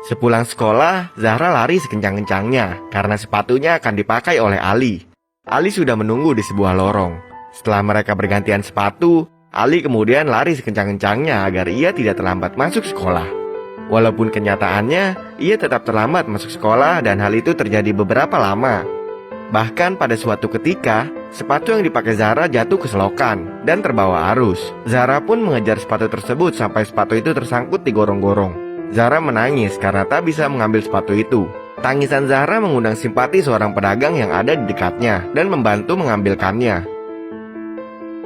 Sepulang sekolah, Zahra lari sekencang-kencangnya karena sepatunya akan dipakai oleh Ali. Ali sudah menunggu di sebuah lorong. Setelah mereka bergantian sepatu, Ali kemudian lari sekencang-kencangnya agar ia tidak terlambat masuk sekolah. Walaupun kenyataannya, ia tetap terlambat masuk sekolah dan hal itu terjadi beberapa lama. Bahkan pada suatu ketika, sepatu yang dipakai Zahra jatuh ke selokan dan terbawa arus. Zahra pun mengejar sepatu tersebut sampai sepatu itu tersangkut di gorong-gorong. Zahra menangis karena tak bisa mengambil sepatu itu. Tangisan Zahra mengundang simpati seorang pedagang yang ada di dekatnya dan membantu mengambilkannya.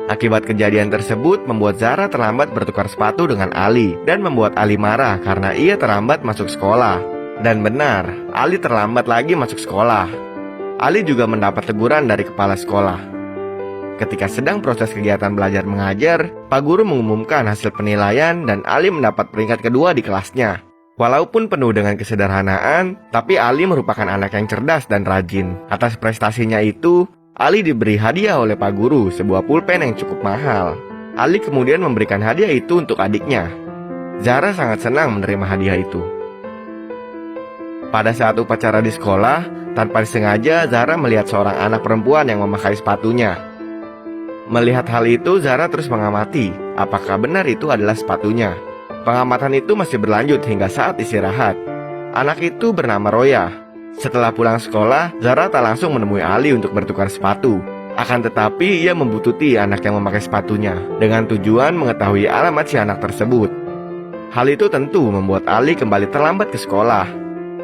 Akibat kejadian tersebut membuat Zahra terlambat bertukar sepatu dengan Ali dan membuat Ali marah karena ia terlambat masuk sekolah. Dan benar, Ali terlambat lagi masuk sekolah. Ali juga mendapat teguran dari kepala sekolah. Ketika sedang proses kegiatan belajar mengajar, Pak Guru mengumumkan hasil penilaian dan Ali mendapat peringkat kedua di kelasnya. Walaupun penuh dengan kesederhanaan, tapi Ali merupakan anak yang cerdas dan rajin. Atas prestasinya itu, Ali diberi hadiah oleh Pak Guru, sebuah pulpen yang cukup mahal. Ali kemudian memberikan hadiah itu untuk adiknya. Zahra sangat senang menerima hadiah itu. Pada saat upacara di sekolah, tanpa disengaja Zahra melihat seorang anak perempuan yang memakai sepatunya. Melihat hal itu, Zahra terus mengamati apakah benar itu adalah sepatunya. Pengamatan itu masih berlanjut hingga saat istirahat. Anak itu bernama Roya. Setelah pulang sekolah, Zahra tak langsung menemui Ali untuk bertukar sepatu. Akan tetapi ia membuntuti anak yang memakai sepatunya dengan tujuan mengetahui alamat si anak tersebut. Hal itu tentu membuat Ali kembali terlambat ke sekolah.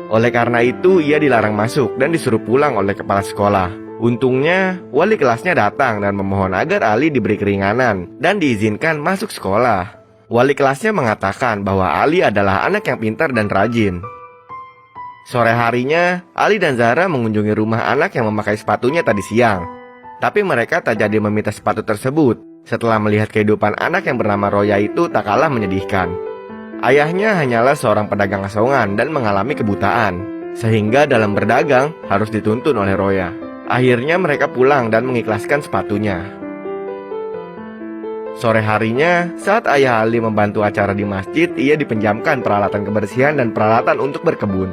Oleh karena itu, ia dilarang masuk dan disuruh pulang oleh kepala sekolah. Untungnya, wali kelasnya datang dan memohon agar Ali diberi keringanan dan diizinkan masuk sekolah. Wali kelasnya mengatakan bahwa Ali adalah anak yang pintar dan rajin. Sore harinya, Ali dan Zahra mengunjungi rumah anak yang memakai sepatunya tadi siang. Tapi mereka tak jadi meminta sepatu tersebut. Setelah melihat kehidupan anak yang bernama Roya itu tak kalah menyedihkan. Ayahnya hanyalah seorang pedagang asongan dan mengalami kebutaan, sehingga dalam berdagang harus dituntun oleh Roya. Akhirnya mereka pulang dan mengikhlaskan sepatunya. Sore harinya, saat ayah Ali membantu acara di masjid, ia dipinjamkan peralatan kebersihan dan peralatan untuk berkebun.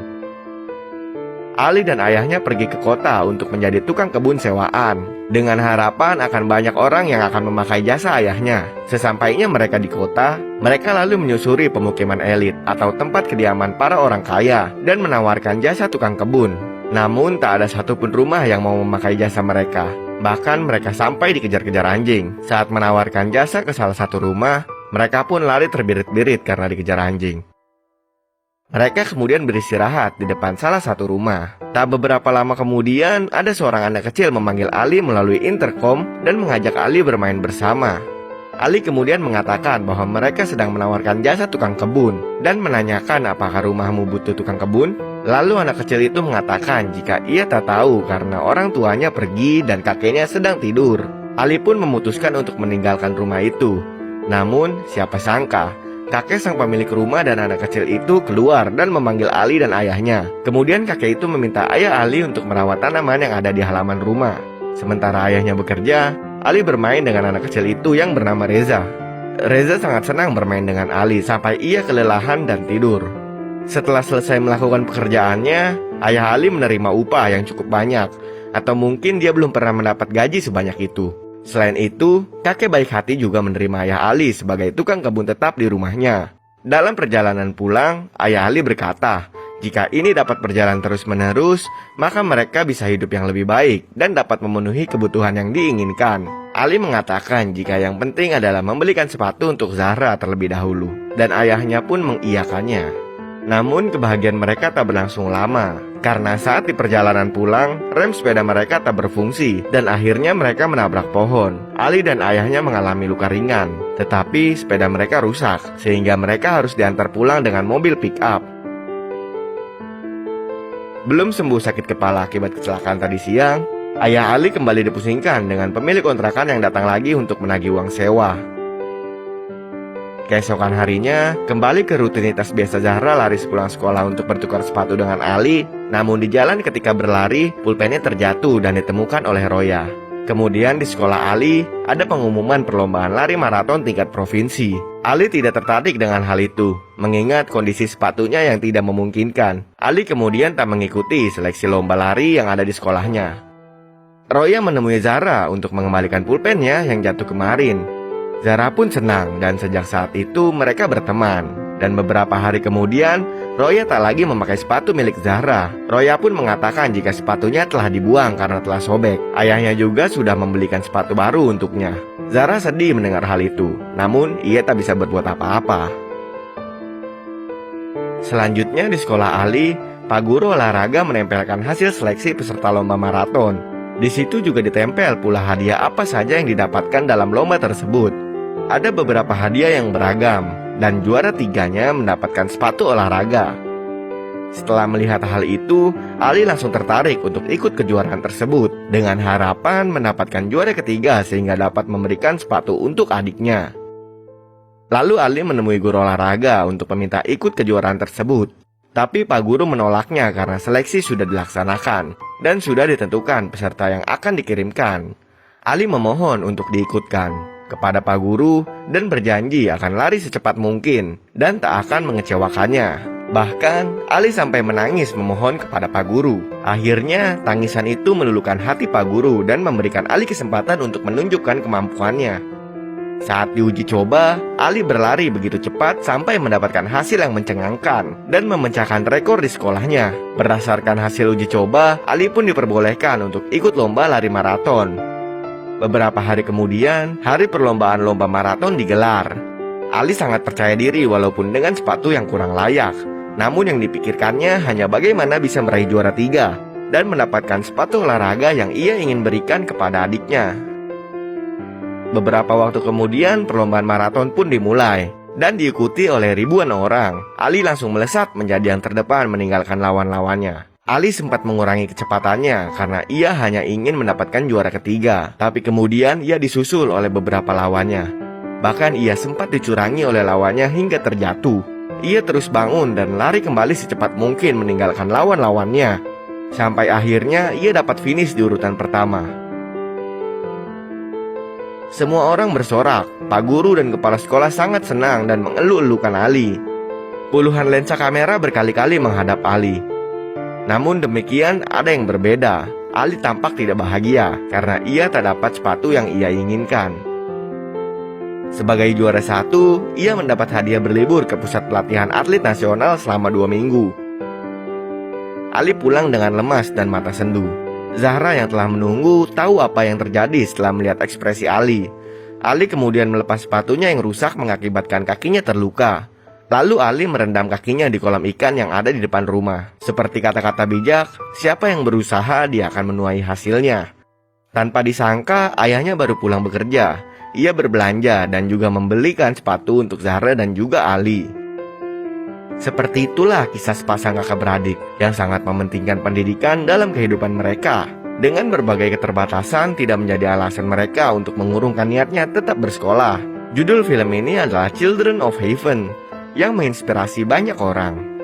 Ali dan ayahnya pergi ke kota untuk menjadi tukang kebun sewaan, dengan harapan akan banyak orang yang akan memakai jasa ayahnya. Sesampainya mereka di kota, mereka lalu menyusuri pemukiman elit atau tempat kediaman para orang kaya dan menawarkan jasa tukang kebun. Namun tak ada satupun rumah yang mau memakai jasa mereka. Bahkan mereka sampai dikejar-kejar anjing. Saat menawarkan jasa ke salah satu rumah, mereka pun lari terbirit-birit karena dikejar anjing. Mereka kemudian beristirahat di depan salah satu rumah. Tak beberapa lama kemudian, ada seorang anak kecil memanggil Ali melalui intercom dan mengajak Ali bermain bersama. Ali kemudian mengatakan bahwa mereka sedang menawarkan jasa tukang kebun dan menanyakan apakah rumahmu butuh tukang kebun. Lalu anak kecil itu mengatakan jika ia tak tahu karena orang tuanya pergi dan kakeknya sedang tidur. Ali pun memutuskan untuk meninggalkan rumah itu. Namun siapa sangka kakek sang pemilik rumah dan anak kecil itu keluar dan memanggil Ali dan ayahnya. Kemudian kakek itu meminta ayah Ali untuk merawat tanaman yang ada di halaman rumah. Sementara ayahnya bekerja, Ali bermain dengan anak kecil itu yang bernama Reza. Reza sangat senang bermain dengan Ali sampai ia kelelahan dan tidur. Setelah selesai melakukan pekerjaannya, ayah Ali menerima upah yang cukup banyak. Atau mungkin dia belum pernah mendapat gaji sebanyak itu. Selain itu, kakek baik hati juga menerima ayah Ali sebagai tukang kebun tetap di rumahnya. Dalam perjalanan pulang, ayah Ali berkata, jika ini dapat berjalan terus-menerus, maka mereka bisa hidup yang lebih baik dan dapat memenuhi kebutuhan yang diinginkan. Ali mengatakan jika yang penting adalah membelikan sepatu untuk Zahra terlebih dahulu, dan ayahnya pun mengiyakannya. Namun kebahagiaan mereka tak berlangsung lama, karena saat di perjalanan pulang, rem sepeda mereka tak berfungsi dan akhirnya mereka menabrak pohon. Ali dan ayahnya mengalami luka ringan, tetapi sepeda mereka rusak, sehingga mereka harus diantar pulang dengan mobil pick-up. Belum sembuh sakit kepala akibat kecelakaan tadi siang, ayah Ali kembali dipusingkan dengan pemilik kontrakan yang datang lagi untuk menagih uang sewa. Keesokan harinya, kembali ke rutinitas biasa Zahra lari sepulang sekolah untuk bertukar sepatu dengan Ali. Namun di jalan ketika berlari, pulpennya terjatuh dan ditemukan oleh Roya. Kemudian di sekolah Ali, ada pengumuman perlombaan lari maraton tingkat provinsi. Ali tidak tertarik dengan hal itu, mengingat kondisi sepatunya yang tidak memungkinkan. Ali kemudian tak mengikuti seleksi lomba lari yang ada di sekolahnya. Roya menemui Zara untuk mengembalikan pulpennya yang jatuh kemarin. Zara pun senang dan sejak saat itu mereka berteman. Dan beberapa hari kemudian, Roya tak lagi memakai sepatu milik Zara. Roya pun mengatakan jika sepatunya telah dibuang karena telah sobek. Ayahnya juga sudah membelikan sepatu baru untuknya. Zara sedih mendengar hal itu, namun ia tak bisa berbuat apa-apa. Selanjutnya di sekolah Ali, Pak Guru olahraga menempelkan hasil seleksi peserta lomba maraton. Di situ juga ditempel pula hadiah apa saja yang didapatkan dalam lomba tersebut. Ada beberapa hadiah yang beragam, dan juara 3-nya mendapatkan sepatu olahraga. Setelah melihat hal itu, Ali langsung tertarik untuk ikut kejuaraan tersebut dengan harapan mendapatkan juara ketiga sehingga dapat memberikan sepatu untuk adiknya. Lalu Ali menemui guru olahraga untuk meminta ikut kejuaraan tersebut. Tapi Pak Guru menolaknya karena seleksi sudah dilaksanakan dan sudah ditentukan peserta yang akan dikirimkan. Ali memohon untuk diikutkan kepada Pak Guru dan berjanji akan lari secepat mungkin dan tak akan mengecewakannya. Bahkan, Ali sampai menangis memohon kepada Pak Guru. Akhirnya, tangisan itu meluluhkan hati Pak Guru dan memberikan Ali kesempatan untuk menunjukkan kemampuannya. Saat diuji coba, Ali berlari begitu cepat sampai mendapatkan hasil yang mencengangkan dan memecahkan rekor di sekolahnya. Berdasarkan hasil uji coba, Ali pun diperbolehkan untuk ikut lomba lari maraton. Beberapa hari kemudian, hari perlombaan lomba maraton digelar. Ali sangat percaya diri walaupun dengan sepatu yang kurang layak. Namun yang dipikirkannya hanya bagaimana bisa meraih juara 3 dan mendapatkan sepatu olahraga yang ia ingin berikan kepada adiknya. Beberapa waktu kemudian perlombaan maraton pun dimulai dan diikuti oleh ribuan orang. Ali langsung melesat menjadi yang terdepan meninggalkan lawan-lawannya. Ali sempat mengurangi kecepatannya karena ia hanya ingin mendapatkan juara ketiga. Tapi kemudian ia disusul oleh beberapa lawannya. Bahkan ia sempat dicurangi oleh lawannya hingga terjatuh. Ia terus bangun dan lari kembali secepat mungkin meninggalkan lawan-lawannya. Sampai akhirnya ia dapat finish di urutan pertama. Semua orang bersorak. Pak Guru dan kepala sekolah sangat senang dan mengeluh-elukan Ali. Puluhan lensa kamera berkali-kali menghadap Ali. Namun demikian ada yang berbeda. Ali tampak tidak bahagia karena ia tak dapat sepatu yang ia inginkan. Sebagai juara 1, ia mendapat hadiah berlibur ke pusat pelatihan atlet nasional selama 2 minggu. Ali pulang dengan lemas dan mata sendu. Zahra yang telah menunggu tahu apa yang terjadi setelah melihat ekspresi Ali. Ali kemudian melepas sepatunya yang rusak mengakibatkan kakinya terluka. Lalu Ali merendam kakinya di kolam ikan yang ada di depan rumah. Seperti kata-kata bijak, siapa yang berusaha dia akan menuai hasilnya. Tanpa disangka, ayahnya baru pulang bekerja. Ia berbelanja dan juga membelikan sepatu untuk Zahra dan juga Ali. Seperti itulah kisah sepasang kakak beradik yang sangat mementingkan pendidikan dalam kehidupan mereka. Dengan berbagai keterbatasan tidak menjadi alasan mereka untuk mengurungkan niatnya tetap bersekolah. Judul film ini adalah Children of Heaven yang menginspirasi banyak orang.